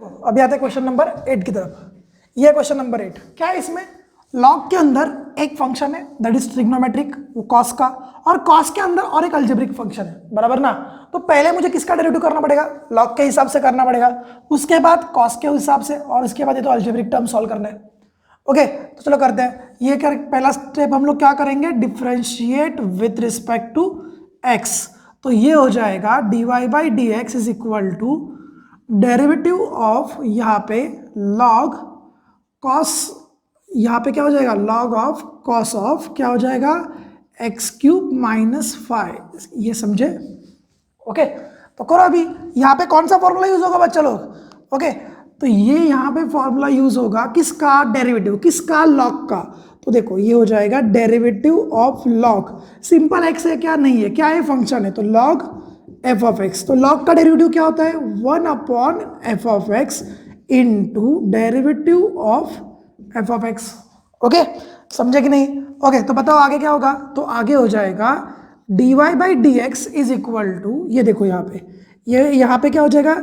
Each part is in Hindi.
अभी आते हैं क्वेश्चन नंबर 8 की तरफ। ये क्वेश्चन नंबर 8 क्या है, इसमें लॉग के अंदर एक फंक्शन है दैट इज ट्रिग्नोमेट्रिक, वो कॉस का, और कॉस के अंदर और एक अलजेब्रिक फंक्शन है, बराबर ना। तो पहले मुझे किसका डेरिवेटिव करना पड़ेगा? लॉग के हिसाब से करना पड़ेगा, उसके बाद कॉस के हिसाब से, और उसके बाद ये तो अलजेब्रिक टर्म सॉल्व करना है। ओके, तो चलो करते हैं। ये कर पहला स्टेप हम लोग क्या करेंगे, differentiate with respect to x. तो ये हो जाएगा dy by d x is equal to derivative of यहाँ पे लॉग कॉस, यहाँ पे क्या हो जाएगा, लॉग ऑफ कॉस ऑफ क्या हो जाएगा, एक्स क्यूब माइनस 5। ये समझे? ओके, तो करो। अभी यहाँ पे कौन सा फॉर्मूला यूज होगा बच्चा लोग? ओके, तो ये यहाँ पे फॉर्मूला यूज होगा किसका, डेरिवेटिव किसका, लॉग का। तो देखो ये हो जाएगा derivative of log, simple x है क्या, नहीं है, क्या है, फंक्शन है, तो लॉग एफ ऑफ एक्स। तो लॉग का डेरिवेटिव क्या होता है, 1 upon F of x into derivative of f of x. Okay, समझे कि नहीं? ओके, तो बताओ आगे क्या होगा। तो आगे हो जाएगा dy by d x is equal to, ये देखो यहाँ पे, ये यहाँ पे क्या हो जाएगा,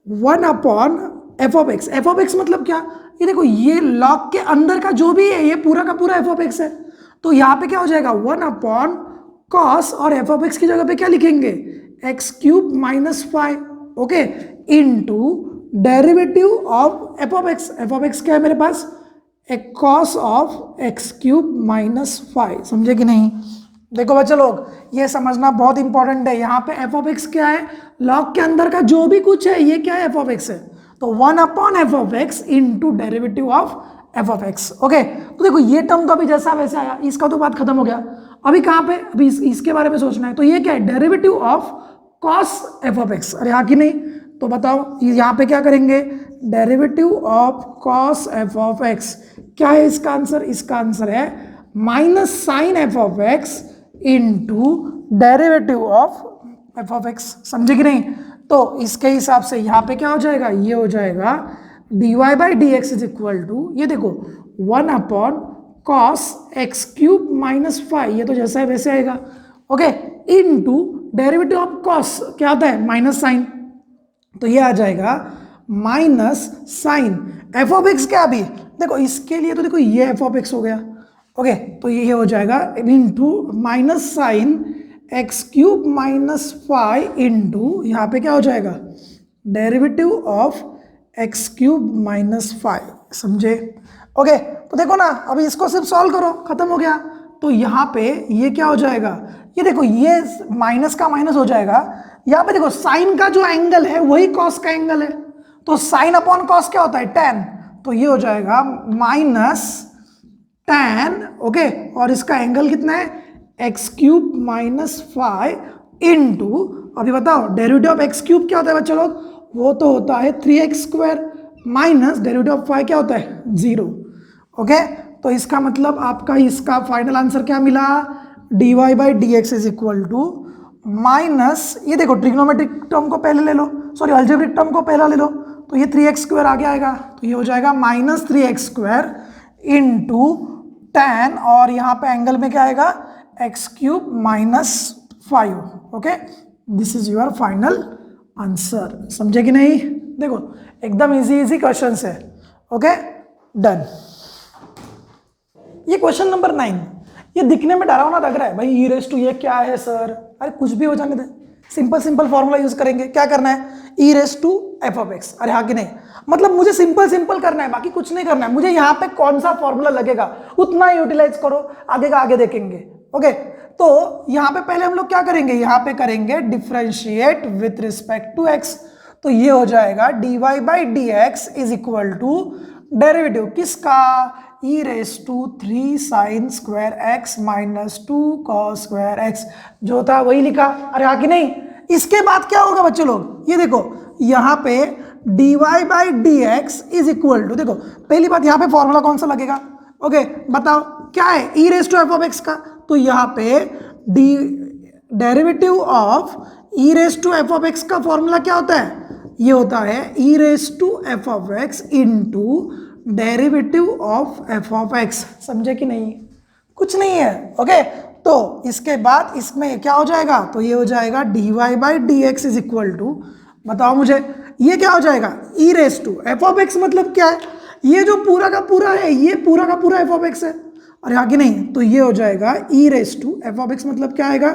1 upon F of x. F of x मतलब क्या, ये देखो ये लॉग के अंदर का जो भी है ये पूरा का पूरा एफ ऑफ एक्स है। तो यहाँ पे क्या हो जाएगा, 1 अपॉन कॉस, और एफ ऑफ एक्स की जगह पे क्या लिखेंगे, x cube minus 5, okay, into derivative of f of x. F of x क्या है मेरे पास, एक cos of x cube minus 5। समझे कि नहीं? देखो बच्चे लोग, ये समझना बहुत इंपॉर्टेंट है। यहाँ पे एफ ऑफ एक्स क्या है, लॉग के अंदर का जो भी कुछ है ये क्या है, एफ ऑफ एक्स है। तो 1 upon F of x into derivative of f of x. Okay, तो देखो ये टर्म तो अभी जैसा वैसे आया, इसका तो बात खत्म हो गया। अभी कहाँ पे, अभी इसके बारे में सोचना है। तो ये क्या है, derivative of cos f of x. अरे हाँ कि नहीं? तो बताओ यहाँ पे क्या करेंगे, derivative of cos f of x. क्या है इसका आंसर? इसका आंसर है minus sine f of x into derivative of f of x. समझे कि नहीं? तो इसके हिसाब से यहाँ पे क्या हो जाएगा, ये हो जाएगा dy by d x is equal to, ये देखो 1 upon cos x cube minus 5, ये तो जैसा है वैसे आएगा। Okay, into derivative of cos क्या होता है, माइनस साइन। तो ये आ जाएगा minus sine f of x. क्या अभी देखो इसके लिए तो देखो ये एफ ऑफ एक्स हो गया। ओके, तो ये हो जाएगा into minus sine x cube minus 5 into यहाँ पे क्या हो जाएगा, derivative of x cube minus 5। समझे? ओके, तो देखो ना, अभी इसको सिर्फ सॉल्व करो, खत्म हो गया। तो यहाँ पे ये क्या हो जाएगा, ये देखो ये माइनस का माइनस हो जाएगा। यहाँ पे देखो साइन का जो एंगल है वही कॉस का एंगल है, तो साइन अपॉन कॉस क्या होता है, tan। तो ये हो जाएगा माइनस tan, ओके, और इसका एंगल कितना है, एक्स क्यूब माइनस 5 इंटू, अभी बताओ डेरिवेटिव ऑफ एक्स क्यूब क्या होता है बच्चे लोग, वो तो होता है 3x square minus derivative of 5 क्या होता है, 0। ओके, तो इसका मतलब आपका इसका फाइनल आंसर क्या मिला, dy by d x is equal to minus, ये देखो ट्रिग्नोमेट्रिक टर्म को पहले ले लो, सॉरी अलजेब्रिक टर्म को पहला ले लो, तो ये 3x स्क्वायर आगे आएगा, तो ये हो जाएगा minus 3x square into tan, और यहाँ पे एंगल में क्या आएगा, x cube minus 5। Okay, this is your final answer. समझे कि नहीं? देखो एकदम इजी इजी क्वेश्चन है। Okay, done. ये क्वेश्चन नंबर 9, ये दिखने में डरावना लग रहा है भाई, ई रेस टू ये क्या है सर, अरे कुछ भी हो जाने दे, सिंपल सिंपल फॉर्मूला यूज करेंगे। क्या करना है, e raise to f of x. अरे हाँ कि नहीं? मतलब मुझे सिंपल सिंपल करना है, बाकी कुछ नहीं करना है मुझे। यहाँ पे कौन सा फॉर्मूला लगेगा उतना यूटिलाइज करो, आगे का आगे देखेंगे। ओके, तो यहाँ पे पहले हम लोग क्या करेंगे, यहाँ पे करेंगे differentiate with respect to x. तो ये हो जाएगा dy by d x is equal to derivative किसका, e raise to 3 sine square x minus 2 cos square x, जो था वही लिखा। अरे हाँ कि नहीं? इसके बाद क्या होगा बच्चों लोग, ये देखो यहाँ पे dy by d x is equal to, देखो पहली बात यहाँ पे फॉर्मूला कौन सा लगेगा। ओके, बताओ क्या है, e raise to f of x का। तो यहाँ पे derivative of e raise to f of x का फॉर्मूला क्या होता है, ये होता है e raise to f of x into derivative of f of x. समझे कि नहीं? कुछ नहीं है। ओके, तो इसके बाद इसमें क्या हो जाएगा, तो ये हो जाएगा dy by d x is equal to, बताओ मुझे ये क्या हो जाएगा e raise to f of x, मतलब क्या है, ये जो पूरा का पूरा है ये पूरा का पूरा एफ ऑफ एक्स है, और आगे नहीं, तो ये हो जाएगा e raise to f of x, मतलब क्या आएगा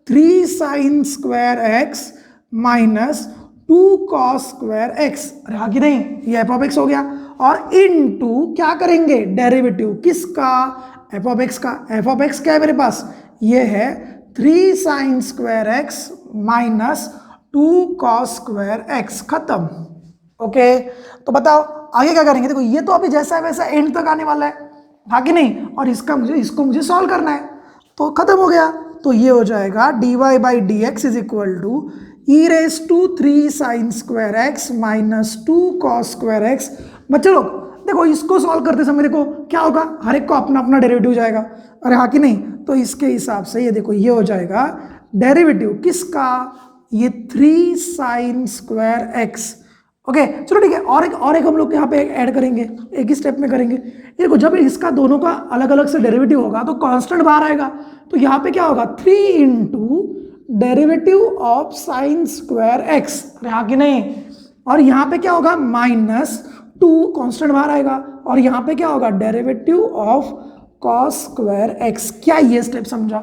3 sine square x minus 2 cos square x, और आगे नहीं, ये एफ ऑफ एक्स हो गया, और इनटू क्या करेंगे डेरिवेटिव किसका, एफ ऑफ एक्स का। एफ ऑफ एक्स क्या है मेरे पास, ये है 3 sine square x minus 2 cos square x, खत्म। ओके, तो बताओ आगे क्या करेंगे। देखो ये तो अभी जैसा है वैसा एंड तक आने वाला है, आगे नहीं, और इसको मुझे सॉल्व करना है, तो खत्म हो गया। तो ये हो जाएगा dy by d x is equal to e raise to 3 sine square x minus 2 cos square x. बच्चों लोग देखो इसको सॉल्व करते समय देखो क्या होगा, हर एक को अपना अपना डेरिवेटिव जाएगा, अरे हाँ कि नहीं, तो इसके हिसाब से ये देखो ये हो जाएगा डेरिवेटिव किसका, ये 3 साइन स्क्वायर एक्स। ओके चलो ठीक है, और एक हम लोग यहाँ पे ऐड करेंगे, एक ही स्टेप में करेंगे। ये देखो जब इसका दोनों का अलग अलग से डेरिवेटिव होगा तो कांस्टेंट बाहर आएगा, तो यहाँ पे क्या होगा 3 into derivative of sine square x, यहाँ की नहीं, और यहाँ पे क्या होगा -2 कांस्टेंट बाहर आएगा, और यहाँ पे क्या होगा derivative of cos square x. क्या ये स्टेप समझा?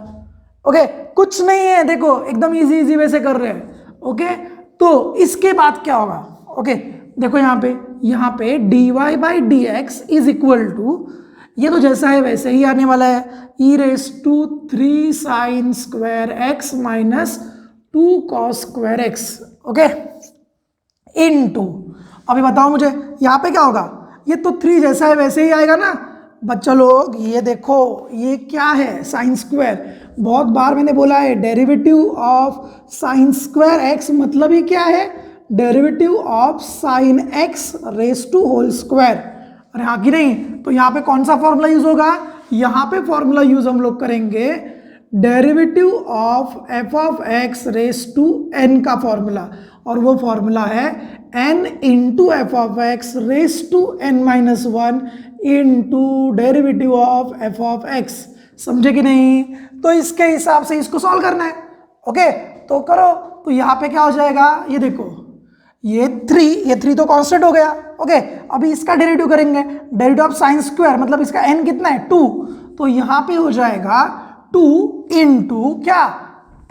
ओके कुछ नहीं है, देखो एकदम इजी वे से कर रहे हैं। ओके तो इसके बाद क्या होगा, ओके देखो यहाँ पे dy by d x is equal to, ये तो जैसा है वैसे ही आने वाला है, e raise to 3 sine square x minus 2 cos square x. Okay into, अभी बताओ मुझे यहाँ पे क्या होगा, ये तो 3 जैसा है वैसे ही आएगा ना बच्चा लोग। ये देखो ये क्या है साइन स्क्वायर, बहुत बार मैंने बोला है derivative of sine square x मतलब ही क्या है, derivative of sine x raise to whole square. अरे हाँ कि नहीं, तो यहाँ पे कौन सा फॉर्मूला यूज होगा, यहाँ पे फॉर्मूला यूज हम लोग करेंगे derivative of f of x raise to n का फॉर्मूला, और वो फॉर्मूला है n into f of x raise to n minus 1 into derivative of f of x. समझे कि नहीं? तो इसके हिसाब से इसको सॉल्व करना है। ओके तो करो, तो यहाँ पे क्या हो जाएगा, ये देखो ये 3 तो कांस्टेंट हो गया। ओके अभी इसका डेरिवेटिव करेंगे, डेरिवेटिव ऑफ साइन स्क्वायर मतलब इसका n कितना है 2, तो यहाँ पे हो जाएगा 2 इंटू क्या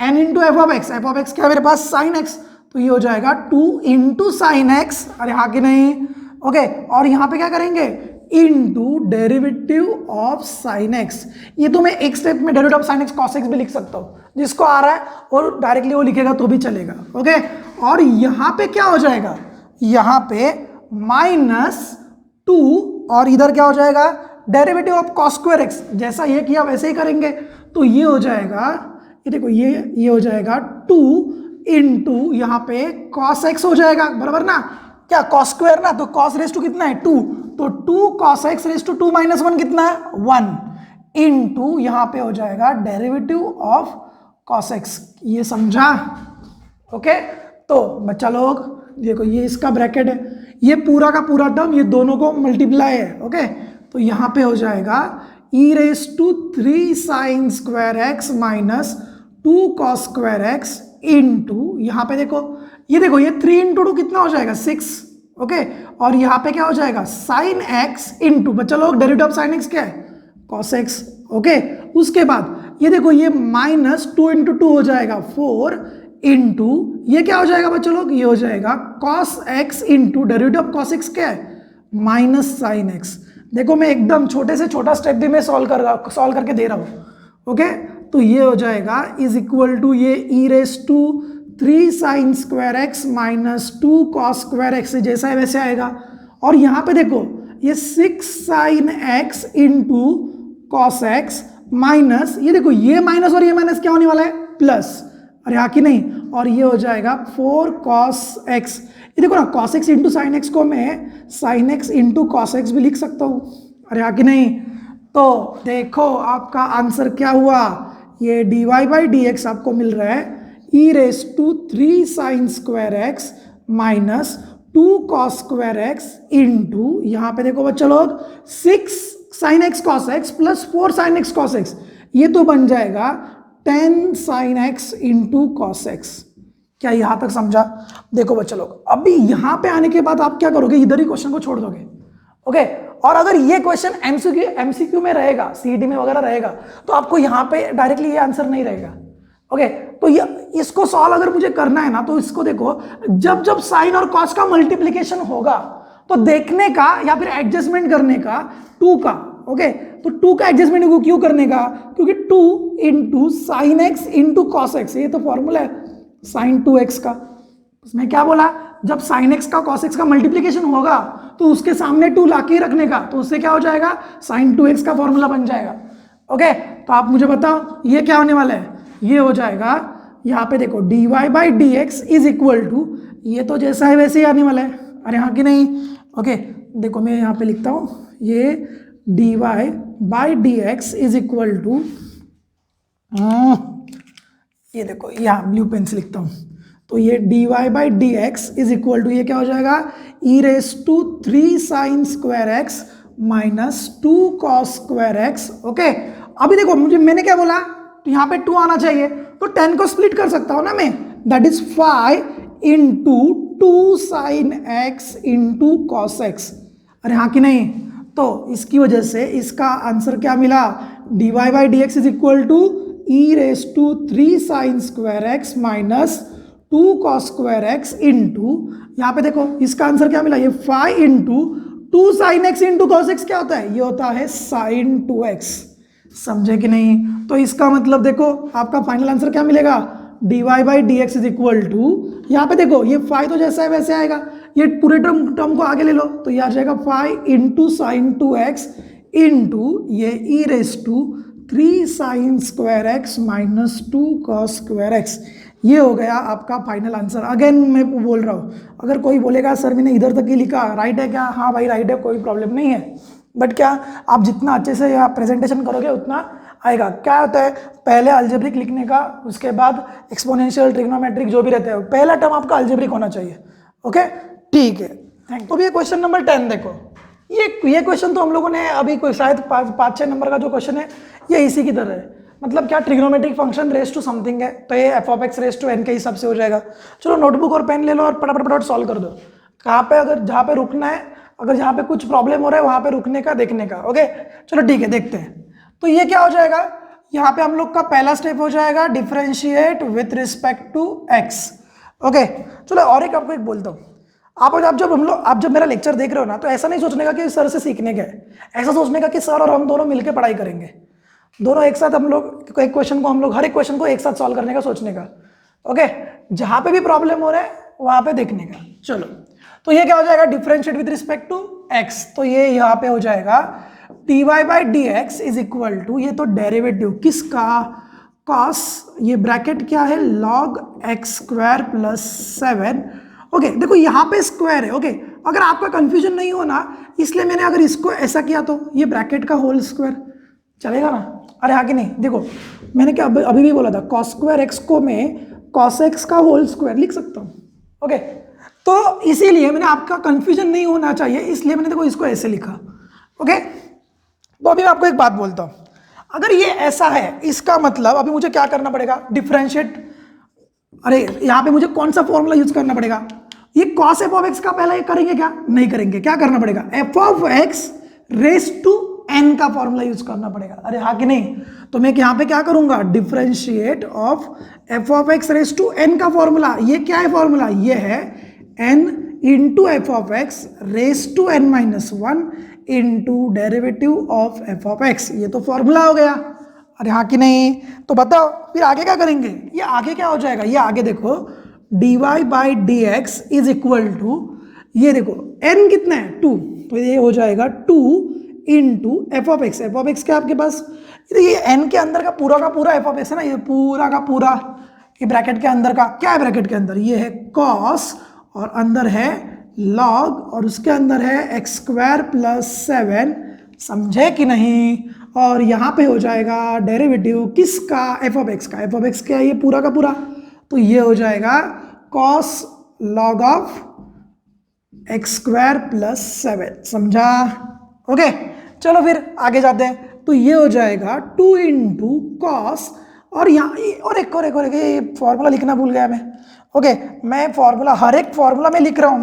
n into f of x क्या है मेरे पास साइन एक्स, तो ये हो जाएगा 2 इंटू साइन एक्स, अरे हाँ कि नहीं। ओके और यहाँ पे क्या करेंगे into derivative of sine x, ये तो मैं एक स्टेप में derivative of sine x cos x भी लिख सकता हूँ, जिसको आ रहा है और डायरेक्टली वो लिखेगा तो भी चलेगा। ओके और यहाँ पे क्या हो जाएगा, यहाँ पे -2 और इधर क्या हो जाएगा derivative of cos square x, जैसा ये किया वैसे ही करेंगे, तो ये हो जाएगा, ये देखो ये हो जाएगा 2 इंटू यहाँ पे कॉस एक्स हो जाएगा, बराबर ना, क्या कॉस स्क्वायर ना, तो कॉस रेस टू कितना है 2, तो 2 cos x raise to 2 minus 1 कितना है 1 इंटू यहाँ पे हो जाएगा डेरिवेटिव ऑफ कॉस एक्स। ये समझा? ओके तो बच्चा लोग देखो ये इसका ब्रैकेट है, ये पूरा का पूरा टर्म ये दोनों को मल्टीप्लाई है। ओके तो यहाँ पे हो जाएगा e raise to 3 sine square x minus 2 cos square x into यहाँ पे देखो ये 3 इंटू 2 कितना हो जाएगा 6। ओके और यहाँ पे क्या हो जाएगा साइन एक्स इंटू, बच्चा लोग डेरिवेटिव ऑफ साइन एक्स क्या है कॉस एक्स। ओके उसके बाद ये देखो ये -2 इंटू 2 हो जाएगा 4 इंटू ये क्या हो जाएगा बच्चों लोग, ये हो जाएगा cos x into derivative of cos x क्या है माइनस साइन एक्स। देखो मैं एकदम छोटे से छोटा स्टेप भी मैं सॉल्व करके दे रहा हूँ। ओके तो ये हो जाएगा इज इक्वल टू ये e raise to 3 sine square x minus 2 cos square x जैसा है वैसे आएगा, और यहाँ पे देखो ये 6 sine x into cos x minus ये देखो ये माइनस और ये माइनस क्या होने वाला है प्लस, अरे हाँ कि नहीं, और ये हो जाएगा 4 कॉस एक्स। ये देखो ना cos x into sine x को मैं sign x into cos x भी लिख सकता हूँ, अरे हाँ कि नहीं। तो देखो आपका आंसर क्या हुआ, ये dy बाई डी एक्स आपको मिल रहा है e raise to 3 sine square x minus 2 cos square x into यहाँ पे देखो बच्चा लोग 6 sine x cos x plus 4 sine x cos x, ये तो बन जाएगा 10 sine x into cos x. क्या यहाँ तक समझा? देखो बच्चा लोग, अभी यहाँ पे आने के बाद आप क्या करोगे, इधर ही क्वेश्चन को छोड़ दोगे। ओके, और अगर ये क्वेश्चन एमसीक्यू में रहेगा, सीईटी में वगैरह रहेगा, तो आपको यहाँ पे डायरेक्टली ये आंसर नहीं रहेगा। ओके, तो ये इसको सॉल्व अगर मुझे करना है ना, तो इसको देखो, जब जब साइन और कॉस का मल्टीप्लीकेशन होगा तो देखने का या फिर एडजस्टमेंट करने का 2 का। ओके, तो 2 का एडजस्टमेंट को क्यों करने का, क्योंकि 2 into sine x into cos x, ये तो फॉर्मूला है साइन 2x का। उसमें क्या बोला, जब साइन एक्स का कॉस एक्स का मल्टीप्लीकेशन होगा तो उसके सामने 2 लाके रखने का, तो उससे क्या हो जाएगा, साइन 2x का फॉर्मूला बन जाएगा। ओके, तो आप मुझे बताओ ये क्या होने वाला है, ये हो जाएगा, यहाँ पे देखो dy by d x is equal to, ये तो जैसा है वैसे ही आने वाला है, अरे हाँ कि नहीं। ओके, देखो मैं यहाँ पे लिखता हूँ, ये dy by d x is equal to, ये देखो यहाँ ब्लू पेन से लिखता हूँ, तो ये dy by d x is equal to, ये क्या हो जाएगा, e raise to 3 sine square x minus 2 cos square x. Okay, अभी देखो मैंने क्या बोला, तो यहाँ पे 2 आना चाहिए, तो 10 को स्प्लिट कर सकता हूँ ना मैं, that is 5 into 2 sine x into cos x, अरे हाँ कि नहीं। तो इसकी वजह से इसका आंसर क्या मिला, dy by d x is equal to e raise to 3 sine square x minus 2 cos square x into, यहाँ पे देखो इसका आंसर क्या मिला, ये 5 into 2 sine x into cos x क्या होता है, ये होता है साइन 2x। समझे कि नहीं? तो इसका मतलब देखो आपका फाइनल आंसर क्या मिलेगा, dy by d x is equal to, यहाँ पे देखो ये 5 तो जैसा है वैसे आएगा, ये पूरे टर्म को आगे ले लो, तो ये आ जाएगा 5 इंटू साइन 2x इंटू ये e raise to 3 sine square x minus 2 cos square x. ये हो गया आपका फाइनल आंसर। अगेन मैं बोल रहा हूँ, अगर कोई बोलेगा सर मैंने इधर तक ही लिखा, राइट है क्या, हाँ भाई राइट है, कोई प्रॉब्लम नहीं है, बट क्या आप जितना अच्छे से यहाँ प्रेजेंटेशन करोगे उतना आएगा। क्या होता है, पहले अलजेब्रिक लिखने का, उसके बाद एक्सपोनेंशियल, ट्रिग्नोमेट्रिक जो भी रहते हैं, पहला टर्म आपका अलजेब्रिक होना चाहिए। ओके, ठीक है, थैंक यू। तो ये क्वेश्चन नंबर 10 देखो, ये क्वेश्चन तो हम लोगों ने अभी कोई शायद 5-6 नंबर का जो क्वेश्चन है ये इसी की तरह है, मतलब क्या trigonometric function raise to something है, तो ये f of x raise to n के हिसाब से हो जाएगा। चलो नोटबुक और पेन ले लो और फटाफट सॉल्व कर दो। कहाँ पे, अगर जहाँ पे रुकना है, अगर जहाँ पे कुछ प्रॉब्लम हो रहा है वहाँ पे रुकने का, देखने का। ओके, चलो ठीक है, देखते हैं। तो ये क्या हो जाएगा, यहाँ पे हम लोग का पहला स्टेप हो जाएगा differentiate with respect to x. Okay, चलो और एक आपको एक बोलता हूँ, आप जब मेरा लेक्चर देख रहे हो ना, तो ऐसा नहीं सोचने का कि सर से सीखने का है, ऐसा सोचने का कि सर और हम दोनों मिलकर पढ़ाई करेंगे, दोनों एक साथ, हम लोग एक क्वेश्चन को, हम लोग हर एक क्वेश्चन को एक साथ सॉल्व करने का, सोचने का। ओके, जहां पे भी प्रॉब्लम हो रहा है वहां पे देखने का। चलो, तो ये क्या हो जाएगा, differentiate with respect to x, तो ये यहाँ पे हो जाएगा dy by d x is equal to, ये तो डेरिवेटिव किसका, कॉस, ये ब्रैकेट क्या है, log x square plus 7। Okay, देखो यहाँ पे स्क्वायर है। ओके, अगर आपका कंफ्यूजन नहीं हो ना, इसलिए मैंने अगर इसको ऐसा किया तो ये ब्रैकेट का होल स्क्वायर चलेगा ना, अरे हाँ कि नहीं। देखो मैंने क्या अभी भी बोला था, कॉस स्क्वायर एक्स को मैं कॉस एक्स का होल स्क्वायर लिख सकता हूँ। ओके, तो इसीलिए मैंने, आपका कंफ्यूजन नहीं होना चाहिए इसलिए मैंने देखो इसको ऐसे लिखा। ओके, तो अभी मैं आपको एक बात बोलता हूँ, अगर ये ऐसा है, इसका मतलब अभी मुझे क्या करना पड़ेगा, डिफरेंशिएट, अरे यहाँ पे मुझे कौन सा फॉर्मूला यूज करना पड़ेगा, ये कॉस एफ ऑफ एक्स का पहला ये करेंगे क्या, नहीं करेंगे, क्या करना पड़ेगा, f of x raise to n का फॉर्मूला यूज करना पड़ेगा, अरे हाँ कि नहीं। तो मैं यहाँ पे क्या करूंगा, differentiate of f of x raise to n का फॉर्मूला, ये क्या है फॉर्मूला, ये है n into f of x raise to n minus 1 into derivative of f of x, ये तो फॉर्मूला हो गया, अरे हाँ कि नहीं। तो बताओ फिर आगे क्या करेंगे, ये आगे क्या हो जाएगा, ये आगे देखो dy by d x is equal to, ये देखो n कितना है 2, तो ये हो जाएगा 2 into f of x, F of x क्या आपके पास, ये n के अंदर का पूरा एफ ऑफ एक्स है ना, ये पूरा का पूरा, ये ब्रैकेट के अंदर का क्या है, ब्रैकेट के अंदर ये है कॉस और अंदर है लॉग और उसके अंदर है एक्स स्क्वायर प्लस 7, समझे कि नहीं। और यहाँ पे हो जाएगा डेरिवेटिव किसका, एफ ऑफ एक्स का, एफ ऑफ एक्स क्या है, ये पूरा का पूरा, तो ये हो जाएगा cos log of x square plus 7, समझा। ओके, चलो फिर आगे जाते हैं, तो ये हो जाएगा 2 इंटू कॉस, और यहाँ और एक ये फॉर्मूला लिखना भूल गया मैं, ओके मैं फॉर्मूला हर एक फॉर्मूला में लिख रहा हूँ,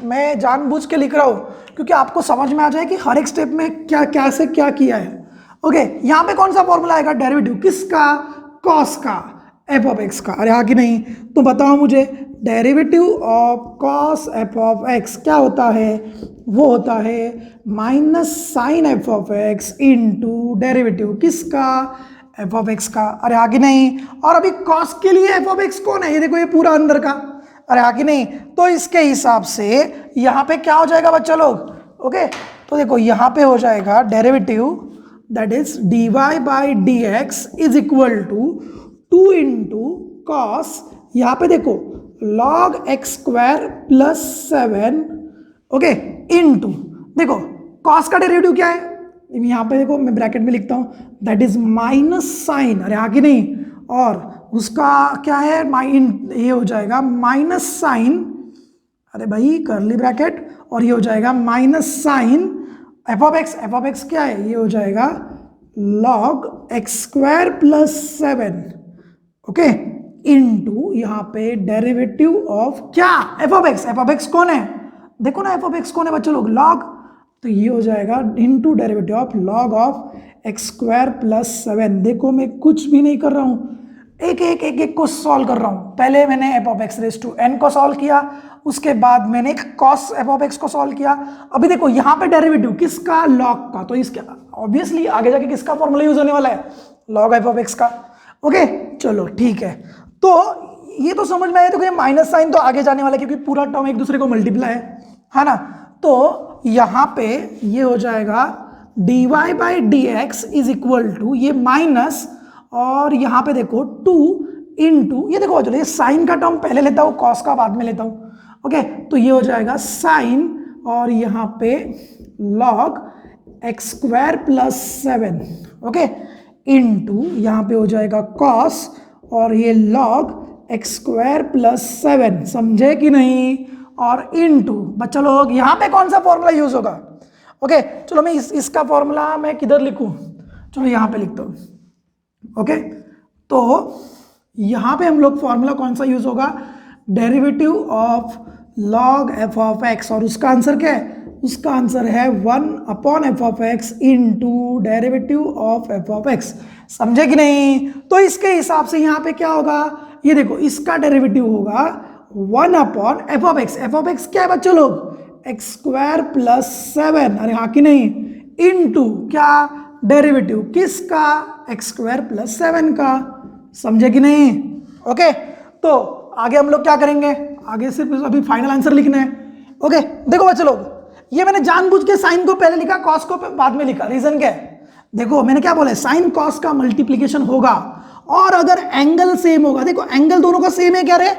मैं जानबूझ के लिख रहा हूँ क्योंकि आपको समझ में आ जाए कि हर एक स्टेप में क्या क्या से क्या किया है। ओके यहाँ पे कौन सा फॉर्मूला आएगा, डेरिवेटिव किसका, कॉस का, एफ ऑफ एक्स का। अरे हाँ कि नहीं, तो बताओ मुझे derivative of cos f of x क्या होता है, वो होता है minus sine f of x into derivative किसका, एफ ऑफ एक्स का। अरे हाँ कि नहीं, और अभी कॉस के लिए एफ ऑफ एक्स कौन है, ये देखो ये पूरा अंदर का। अरे हाँ कि नहीं, तो इसके हिसाब से यहाँ पे क्या हो जाएगा बच्चा लोग। ओके तो देखो यहाँ पे हो जाएगा derivative that is dy by d x is equal to 2 into cos, यहाँ पे देखो log x square plus 7 okay into देखो कॉस का डेरिवेटिव क्या है, यहाँ पे देखो मैं ब्रैकेट में लिखता हूँ दैट इज माइनस साइन, अरे आगे नहीं, और उसका क्या है ये हो जाएगा माइनस साइन, अरे भाई करली ब्रैकेट, और ये हो जाएगा minus sine f of x क्या है, ये हो जाएगा log x square plus 7 okay into यहाँ पे डेरिवेटिव ऑफ क्या, एफ ऑफ एक्स कौन है, देखो ना एफ ऑफ एक्स कौन है बच्चों लोग, लॉग, तो ये हो जाएगा into derivative of log of x square plus 7। देखो मैं कुछ भी नहीं कर रहा हूँ, एक को सॉल्व कर रहा हूँ। पहले मैंने f of x raise to n को सॉल्व किया, उसके बाद मैंने कॉस एफ ऑफ एक्स को सॉल्व किया। अभी देखो यहाँ पे डेरिवेटिव किसका, लॉग का, तो इसके ऑब्वियसली आगे जाके किसका फॉर्मूला यूज होने वाला है, लॉग एफ ऑफ एक्स का। ओके चलो ठीक है, तो ये तो समझ में आया। देखो ये माइनस साइन तो आगे जाने वाला है क्योंकि पूरा टर्म एक दूसरे को मल्टीप्लाई है ना, तो यहाँ पे ये हो जाएगा dy by d x is equal to ये माइनस, और यहाँ पे देखो 2 इंटू ये देखो चलो ये साइन का टर्म पहले लेता हूँ, कॉस का बाद में लेता हूँ। ओके तो ये हो जाएगा साइन और यहाँ पे log x square plus 7 okay into यहाँ पे हो जाएगा कॉस और ये लॉग एक्स स्क्वायर प्लस 7, समझे कि नहीं, और इनटू बच्चा लोग यहाँ पे कौन सा फॉर्मूला यूज होगा। ओके चलो मैं इसका फॉर्मूला मैं किधर लिखूं, चलो यहाँ पे लिखता हूँ। ओके तो यहाँ पे हम लोग फॉर्मूला कौन सा यूज होगा, derivative of log F of x, और उसका आंसर क्या है, उसका आंसर है 1 upon F of x into derivative of f of x, समझे कि नहीं। तो इसके हिसाब से यहाँ पे क्या होगा, ये देखो इसका डेरिवेटिव होगा 1 upon F of x, F of x क्या है बच्चों लोग, एक्स स्क्वायर प्लस 7, अरे हाँ कि नहीं, इनटू क्या, डेरिवेटिव किसका, एक्स स्क्वायर प्लस 7 का, समझे कि नहीं। ओके तो आगे हम लोग क्या करेंगे, आगे सिर्फ अभी फाइनल आंसर लिखना है। ओके देखो बच्चों लोग, ये मैंने जानबूझ के साइन को पहले लिखा, कॉस को बाद में लिखा, रीजन क्या है, देखो मैंने क्या बोला, साइन कॉस का मल्टीप्लीकेशन होगा और अगर एंगल सेम होगा, देखो एंगल दोनों का सेम है क्या रे,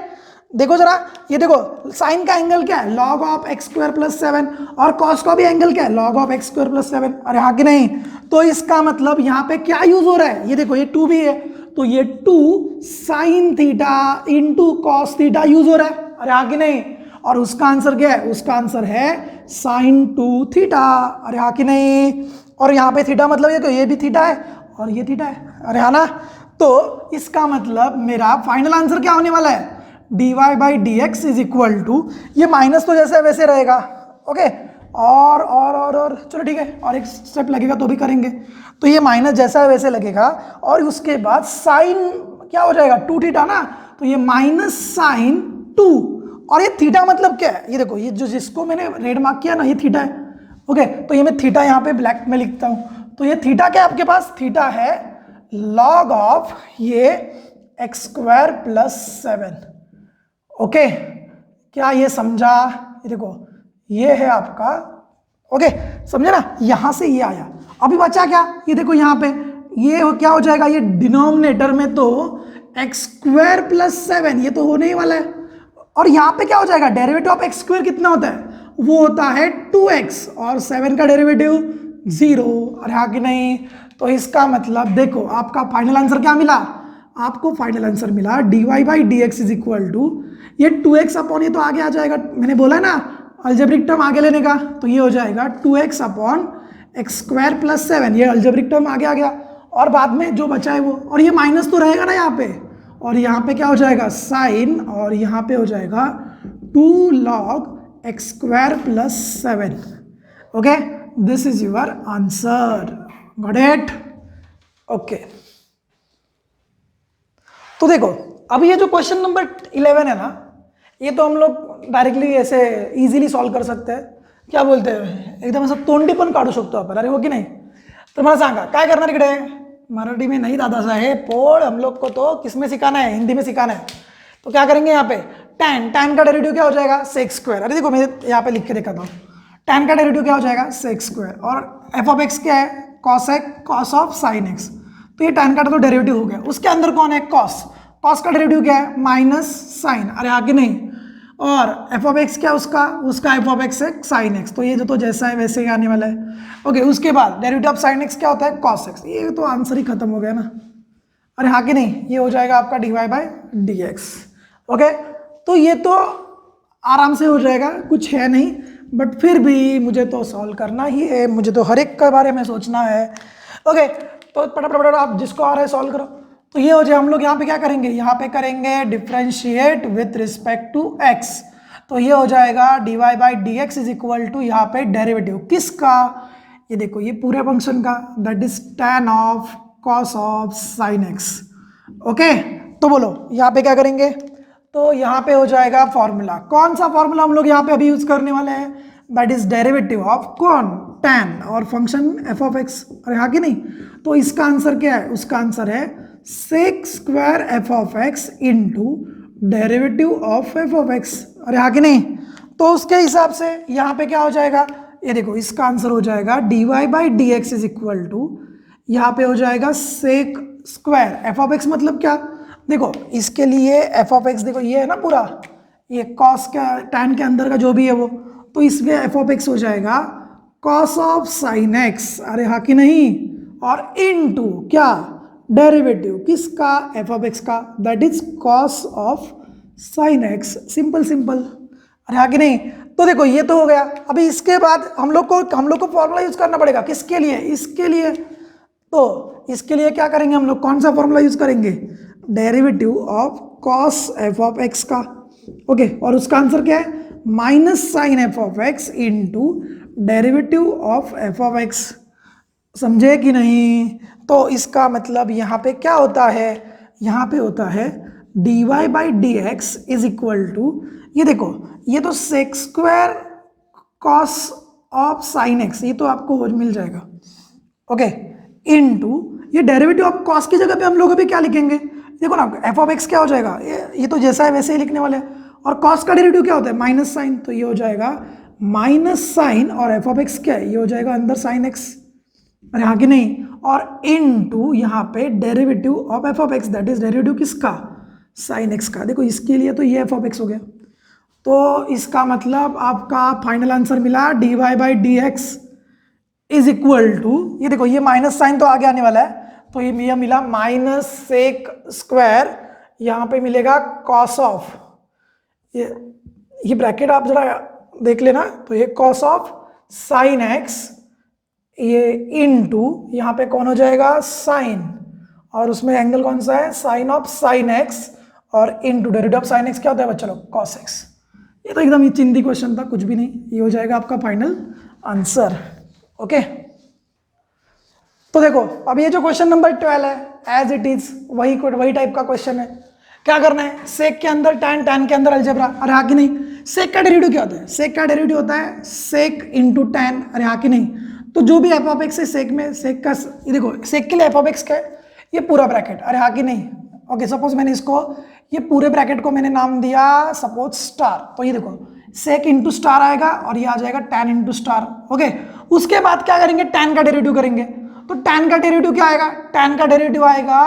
देखो जरा ये देखो साइन का एंगल क्या है, log of x square plus 7, और कॉस का भी एंगल क्या है, log of x square plus 7, अरे हाँ कि नहीं। तो इसका मतलब यहाँ पे क्या यूज हो रहा है, ये देखो ये 2 भी है, तो ये 2 sine theta into cos theta use हो रहा है, अरे हाँ कि नहीं, और उसका आंसर क्या है, उसका आंसर है साइन 2 थीटा, अरे हाँ कि नहीं। और यहाँ पे थीटा मतलब ये भी थीटा है और ये थीटा है, अरे हाँ ना। तो इसका मतलब मेरा फाइनल आंसर क्या होने वाला है, dy by d x is equal to, ये माइनस तो जैसे वैसे रहेगा। ओके और चलो ठीक है, और एक स्टेप लगेगा तो भी करेंगे, तो ये माइनस जैसा वैसे लगेगा और उसके बाद साइन क्या हो जाएगा 2 थीटा ना, तो ये माइनस साइन 2, और ये थीटा मतलब क्या है, ये देखो ये जो जिसको मैंने रेड मार्क किया ना ये थीटा है। ओके तो ये मैं थीटा यहाँ पे ब्लैक में लिखता हूँ, तो ये थीटा क्या है आपके पास, थीटा है लॉग ऑफ ये एक्स स्क्वायर प्लस 7। ओके क्या ये समझा, ये देखो ये है आपका, ओके समझे ना, यहां से ये आया, अभी बचा क्या, ये देखो यहाँ पे ये क्या हो जाएगा, ये डिनोमिनेटर में तो एक्स स्क्वायर प्लस 7 ये तो होने ही वाला है, और यहाँ पे क्या हो जाएगा, डेरिवेटिव ऑफ एक्स स्क्वायर कितना होता है, वो होता है 2x, और 7 का डेरिवेटिव 0, अरे हाँ कि नहीं। तो इसका मतलब देखो आपका फाइनल आंसर क्या मिला, आपको फाइनल आंसर मिला dy by d x is equal to ये 2x अपॉन, ये तो आगे आ जाएगा, मैंने बोला ना अल्जेब्रिक टर्म आगे लेने का, तो ये हो जाएगा 2x upon x square plus 7, ये अल्जेब्रिक टर्म आगे आ गया, और बाद में जो बचा है वो, और ये माइनस तो रहेगा ना यहाँ पे, और यहाँ पे क्या हो जाएगा साइन, और यहाँ पे हो जाएगा 2 log x square plus 7. Okay, this is your answer. Got it? Okay, तो देखो अब ये जो क्वेश्चन नंबर 11 है ना, ये तो हम लोग डायरेक्टली ऐसे इजीली सॉल्व कर सकते हैं. क्या बोलते हैं, एकदम असं तोंडी पण काढू शकतो आपण. अरे हो की नाही? तर मला सांगा काय करणार इकडे. मराठी में नहीं दादा साहेब, पोड़ हम लोग को तो किस में सिखाना है, हिंदी में सिखाना है. तो क्या करेंगे यहाँ पे, tan का डेरिवेटिव क्या हो जाएगा सेक्स स्क्वायर. अरे देखो मैं यहाँ पे लिख के दिखाता हूँ. tan का डेरिवेटिव क्या हो जाएगा सेक्स स्क्वायर, और एफ ऑफ एक्स क्या है कॉस ऑफ साइन एक्स. तो ये tan का तो डेरिवेटिव हो गया. उसके अंदर कौन है कॉस का डेरिवेटिव क्या है माइनस साइन. अरे आगे नहीं. और एफ ऑफ एक्स क्या उसका एफ ऑफ एक्स है साइन एक्स. तो ये जो तो जैसा है वैसे ही आने वाला है. ओके, उसके बाद डेरिवेटिव ऑफ साइन एक्स क्या होता है कॉस एक्स. ये तो आंसर ही खत्म हो गया ना. अरे हाँ कि नहीं, ये हो जाएगा आपका dy by d x. Okay, तो ये तो आराम से हो जाएगा, कुछ है नहीं. बट फिर भी मुझे तो सॉल्व करना ही है, मुझे तो हर एक के बारे में सोचना है. ओके, तो पटापट आप जिसको आ रहा है सॉल्व करो. तो ये हो जाए, हम लोग यहाँ पे क्या करेंगे, यहाँ पे करेंगे differentiate with respect to x. तो ये हो जाएगा dy by d x is equal to यहाँ पे डेरिवेटिव किसका, ये देखो ये पूरे फंक्शन का, that is tan of cos of sign x. Okay, तो बोलो यहाँ पे क्या करेंगे. तो यहाँ पे हो जाएगा फॉर्मूला. कौन सा फॉर्मूला हम लोग यहाँ पे अभी यूज करने वाले हैं, दैट इज डेरिवेटिव ऑफ कौन tan और फंक्शन एफ ऑफ एक्स. अरे हाँ कि नहीं. तो इसका आंसर क्या है, उसका आंसर है sec square f of x into derivative of f of x. अरे हाँ कि नहीं. तो उसके हिसाब से यहाँ पे क्या हो जाएगा, ये देखो इसका आंसर हो जाएगा dy by d x is equal to, यहाँ पे हो जाएगा sec square f of x. मतलब क्या, देखो इसके लिए एफ ऑफ एक्स देखो ये है ना पूरा, ये कॉस का tan के अंदर का जो भी है वो, तो इसमें एफ ऑफ एक्स हो जाएगा कॉस ऑफ साइन एक्स. अरे हाँ कि नहीं. और इनटू क्या डेरिवेटिव किसका एफ ऑफ एक्स का, that is cos of sine x. Simple simple. अरे हाँ कि नहीं. तो देखो ये तो हो गया. अभी इसके बाद हम लोग को फॉर्मूला यूज करना पड़ेगा किसके लिए, इसके लिए. तो इसके लिए क्या करेंगे हम लोग, कौन सा फॉर्मूला यूज करेंगे, derivative of cos f of x का. ओके, और उसका आंसर क्या है minus sine f of x into derivative of f of x. समझे कि नहीं. तो इसका मतलब यहाँ पे क्या होता है, यहाँ पे होता है dy by d x is equal to, ये देखो ये तो sec square cos of sine x, ये तो आपको मिल जाएगा. ओके, इनटू ये डेरिवेटिव ऑफ कॉस की जगह पे हम लोग अभी क्या लिखेंगे, देखो ना एफ ऑफ एक्स क्या हो जाएगा, ये तो जैसा है वैसे ही लिखने वाले हैं. और कॉस का डेरिवेटिव क्या होता है माइनस साइन. तो ये हो जाएगा माइनस साइन, और एफ ऑफ एक्स क्या है, ये हो जाएगा अंदर साइन एक्स. अरे हाँ कि नहीं. और इनटू यहाँ पे derivative of f of x, that is derivative किसका साइन एक्स का. देखो इसके लिए तो ये एफ ऑफ एक्स हो गया. तो इसका मतलब आपका फाइनल आंसर मिला dy by d x is equal to, ये देखो ये माइनस साइन तो आगे आने वाला है, तो ये मिला माइनस सेक स्क्वायर, यहाँ पे मिलेगा कॉस ऑफ, ये ब्रैकेट आप जरा देख लेना. तो ये कॉस ऑफ साइन एक्स, ये इनटू यहाँ पे कौन हो जाएगा साइन, और उसमें एंगल कौन सा है साइन ऑफ साइन एक्स, और into derivative of sine x क्या होता है बच्चा लोग कॉस एक्स. ये तो एकदम ही चिंदी क्वेश्चन था, कुछ भी नहीं. ये हो जाएगा आपका फाइनल आंसर. ओके, तो देखो अब ये जो क्वेश्चन नंबर 12 है एज इट इज वही टाइप का क्वेश्चन है. क्या करना है, सेक के अंदर tan के अंदर अलजेब्रा. अरे हाँ कि नहीं. सेक का डेरिवेटिव क्या होता है, सेक का डेरिवेटिव होता है सेक इंटू tan. अरे हाँ कि नहीं. तो जो भी एफ ऑफ एक्स है सेक में, सेक का ये देखो सेक के लिए एफ ऑफ एक्स का है ये पूरा ब्रैकेट. अरे हाँ कि नहीं. ओके, सपोज मैंने इसको ये पूरे ब्रैकेट को मैंने नाम दिया सपोज स्टार. तो ये देखो सेक इंटू स्टार आएगा, और ये आ जाएगा tan इंटू स्टार. ओके, उसके बाद क्या करेंगे tan का डेरिवेटिव करेंगे. तो tan का डेरिवेटिव क्या आएगा, tan का डेरिवेटिव आएगा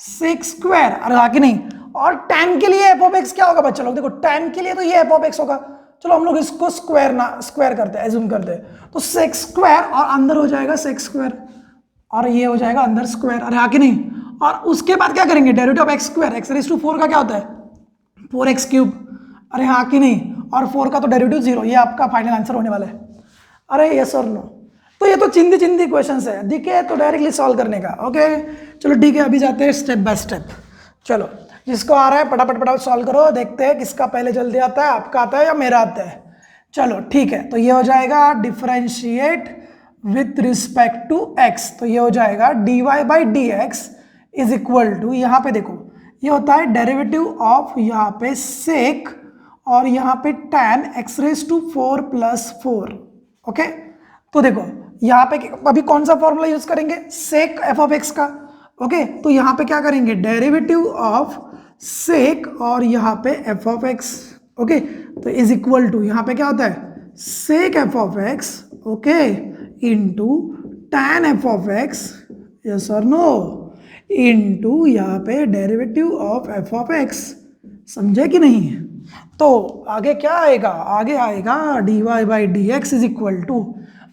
सेक स्क्वायर. अरे हाँ कि नहीं. और tan के लिए एफ ऑफ एक्स क्या होगा बच्चा लोग, देखो tan के लिए तो ये एफ ऑफ एक्स होगा. चलो हम लोग इसको स्क्वायर करते हैं, एज्यूम करते हैं. तो सेक स्क्वायर और अंदर हो जाएगा सेक स्क्वायर, और ये हो जाएगा अंदर स्क्वायर. अरे हाँ कि नहीं. और उसके बाद क्या करेंगे, derivative of x square, x raise to 4 का क्या होता है 4x क्यूब. अरे हाँ कि नहीं. और 4 का तो डेरिवेटिव 0. ये आपका फाइनल आंसर होने वाला है. अरे यस और नो. तो ये तो चिंदी क्वेश्चंस है, दिखे तो डायरेक्टली सॉल्व करने का. ओके चलो ठीक है, अभी जाते हैं स्टेप बाय स्टेप. चलो जिसको आ रहा है फटाफट फटाफट सॉल्व करो, देखते हैं किसका पहले जल्दी आता है, आपका आता है या मेरा आता है। चलो ठीक है, तो ये हो जाएगा differentiate with respect to x, तो ये हो जाएगा dy by d x is equal to, यहाँ पे देखो ये होता है डेरिवेटिव ऑफ यहाँ पे सेक और यहाँ पे tan x raise to 4 plus 4। Okay, तो देखो यहाँ पे अभी कौन सा फॉर्मूला यूज करेंगे, सेक एफ ऑफ एक्स का। ओके, तो यहाँ पे क्या करेंगे, डेरिवेटिव ऑफ सेक और यहाँ पे एफ ऑफ एक्स। ओके, तो इज इक्वल टू यहाँ पे क्या होता है sec f of x, okay, into tan f of x, yes और नो, इंटू यहाँ पे derivative of f of x. समझे कि नहीं? तो आगे क्या आएगा, आगे आएगा d y by d x is equal to,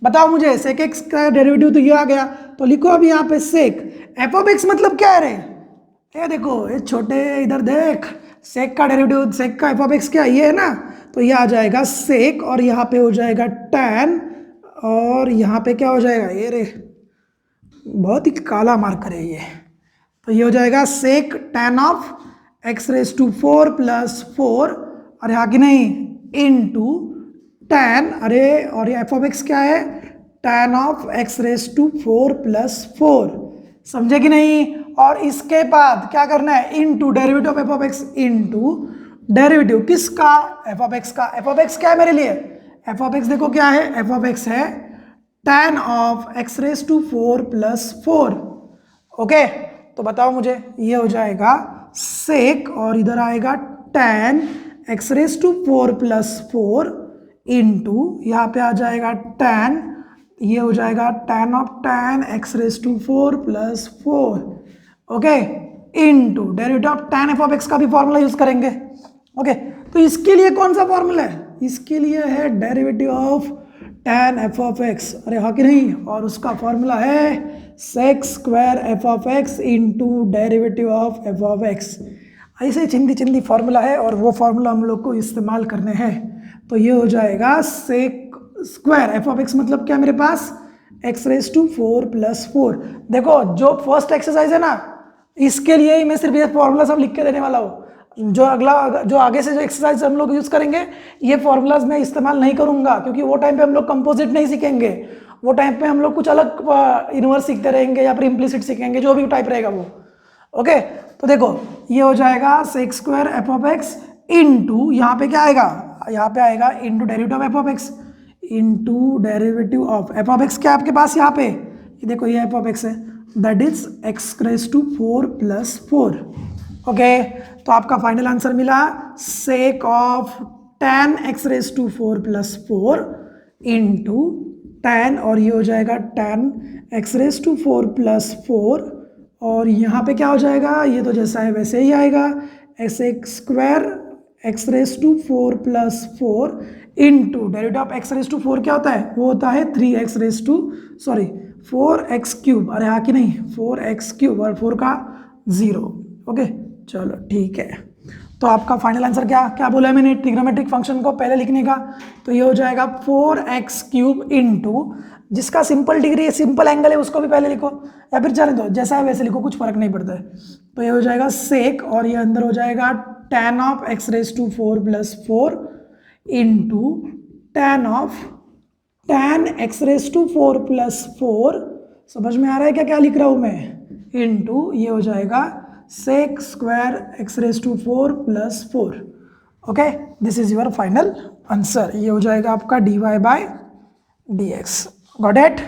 बताओ मुझे, सेक एक्स का डेरिवेटिव तो ये आ गया, तो लिखो अभी यहाँ पे सेक एफ ऑफ एक्स मतलब क्या है रे, ये देखो ये छोटे इधर देख, सेक का डेरिवेटिव, सेक का एफ ऑफ एक्स क्या ये है ना, तो ये आ जाएगा सेक और यहाँ पे हो जाएगा टैन और यहाँ पे क्या हो जाएगा, ये रे बहुत ही काला मार्कर है ये, तो ये हो जाएगा sec tan of x raise to 4 plus 4, अरे हाँ कि नहीं, इनटू टैन, अरे और ये एफ ऑफ एक्स क्या है, tan of x raise to 4 plus 4। समझे कि नहीं? और इसके बाद क्या करना है, into derivative of f of x, into derivative किसका, एफ ऑफ एक्स का। एफ ऑफ एक्स क्या है मेरे लिए, एफ ऑफ एक्स देखो क्या है, एफ ऑफ एक्स है tan of x raise to 4 plus 4। Okay, तो बताओ मुझे, ये हो जाएगा सेक और इधर आएगा tan x raise to 4 plus 4 into यहाँ पे आ जाएगा टैन, ये हो जाएगा tan of tan x raise to 4 plus 4, okay, into derivative of tan f of x का भी फॉर्मूला यूज करेंगे। ओके, तो इसके लिए कौन सा फॉर्मूला है, इसके लिए है derivative of tan f of x, अरे हाँ कि नहीं, और उसका फॉर्मूला है sec square f of x into derivative of f of x. ऐसे चिंदी चिंदी फॉर्मूला है और वो फॉर्मूला हम लोग को इस्तेमाल करने हैं। तो ये हो जाएगा sec square f of x मतलब क्या मेरे पास, एक्स रेज टू 4 प्लस 4। देखो जो फर्स्ट एक्सरसाइज है ना, इसके लिए ही मैं सिर्फ ये फॉर्मूला सब लिख के देने वाला हूँ, जो अगला जो आगे से जो एक्सरसाइज हम लोग यूज़ करेंगे ये फॉर्मूलाज मैं इस्तेमाल नहीं करूँगा, क्योंकि वो टाइम पे हम लोग कंपोजिट नहीं सीखेंगे, वो टाइम पे हम लोग कुछ अलग इनवर्स सीखते रहेंगे या फिर इम्प्लिसिट सीखेंगे, जो भी टाइप रहेगा वो। ओके, तो देखो ये हो जाएगा sec square f of x into यहाँ पे क्या आएगा, यहाँ पे आएगा into derivative of f of x, into derivative of f of x क्या आपके पास यहाँ पे, ये देखो ये एफ ऑफ एक्स है, that is x raise to 4 plus 4। Okay, तो आपका फाइनल आंसर मिला sec of tan x raise to 4 plus 4 into tan, और ये हो जाएगा tan x raise to 4 plus 4, और यहाँ पे क्या हो जाएगा, ये तो जैसा है वैसे ही आएगा, x square x raise to 4 plus 4 into derivative of x raise to 4 क्या होता है, वो होता है 3x raise to 4x cube, अरे हाँ कि नहीं, 4x क्यूब और 4 का 0। ओके, चलो ठीक है, तो आपका फाइनल आंसर क्या क्या बोला है मैंने, ट्रिग्नोमेट्रिक फंक्शन को पहले लिखने का, तो ये हो जाएगा 4x क्यूब इंटू, जिसका सिंपल डिग्री सिंपल एंगल है उसको भी पहले लिखो, या फिर चले दो जैसा है वैसे लिखो, कुछ फर्क नहीं पड़ता है। तो ये हो जाएगा सेक और ये अंदर हो जाएगा tan of x raise to 4 plus 4 into tan of tan x raise to 4 plus 4, समझ में आ रहा है क्या क्या लिख रहा हूँ मैं, इंटू ये हो जाएगा sec square x raise to 4 plus 4। Okay, this is your final answer, ये हो जाएगा आपका d y by d x. Got it?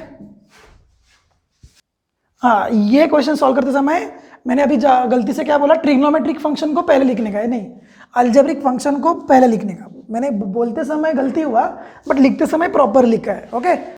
हाँ, ये क्वेश्चन सॉल्व करते समय मैंने अभी गलती से क्या बोला, ट्रिग्नोमेट्रिक फंक्शन को पहले लिखने का है, नहीं अलजेब्रिक फंक्शन को पहले लिखने का। मैंने बोलते समय गलती हुआ बट लिखते समय प्रॉपर लिखा है। ओके।